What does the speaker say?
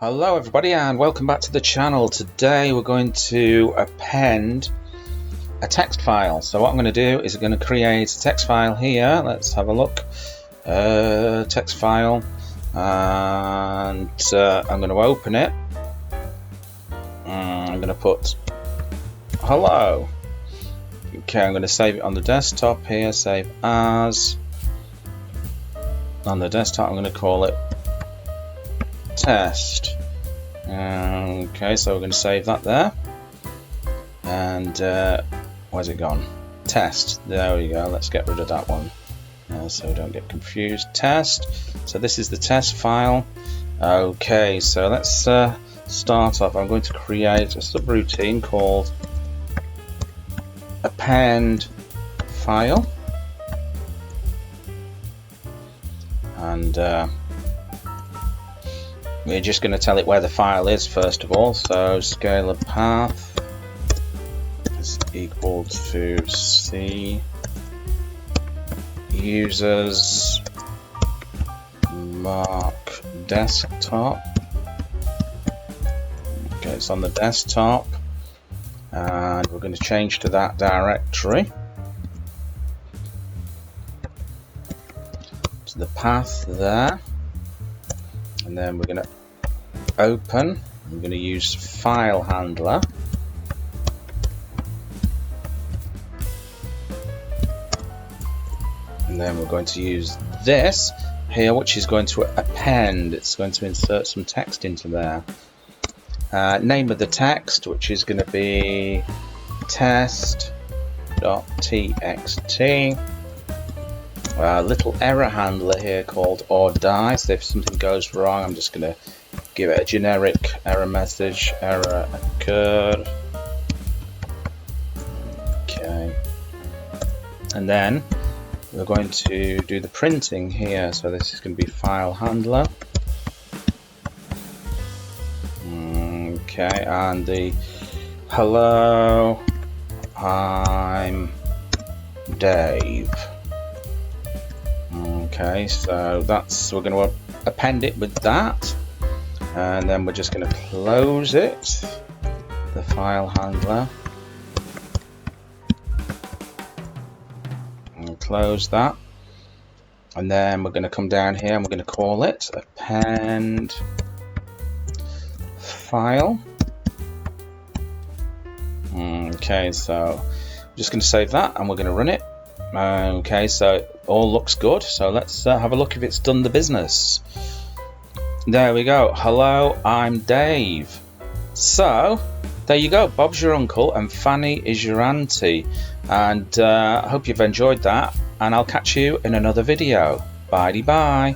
Hello everybody and welcome back to the channel. Today we're going to append a text file. So what I'm going to do is I'm going to create a text file here. Let's have a look. Text file, and I'm going to open it. I'm going to put hello. Okay, I'm going to save it on the desktop here. Save as. On the desktop I'm going to call it test. Okay, so we're going to save that there, and where's it gone? Test. There we go. Let's get rid of that one so we don't get confused. Test. So this is the test file. Okay, so let's start off. I'm going to create a subroutine called append file, and we're just going to tell it where the file is first of all. So scalar path is equal to C users mark desktop. Okay, it's on the desktop, and we're going to change to that directory, to the path there. And then we're going to open. I'm going to use file handler. And then we're going to use this here, which is going to append. It's going to insert some text into there. Name of the text, which is going to be test.txt. Little error handler here called or die. So if something goes wrong, I'm just going to give it a generic error message. Error occurred. Okay. And then we're going to do the printing here. So this is going to be file handler. Okay, and the hello, I'm Dave. Okay, so that's, we're going to append it with that, and then we're just going to close it, the file handler, and close that, and then we're going to come down here and we're going to call it append file. Okay, so I'm just going to save that and we're going to run it. Okay, so it all looks good, so let's have a look if it's done the business. There we go. Hello, I'm Dave. So there you go. Bob's your uncle and Fanny is your auntie, and I hope you've enjoyed that, and I'll catch you in another video. Bye bye.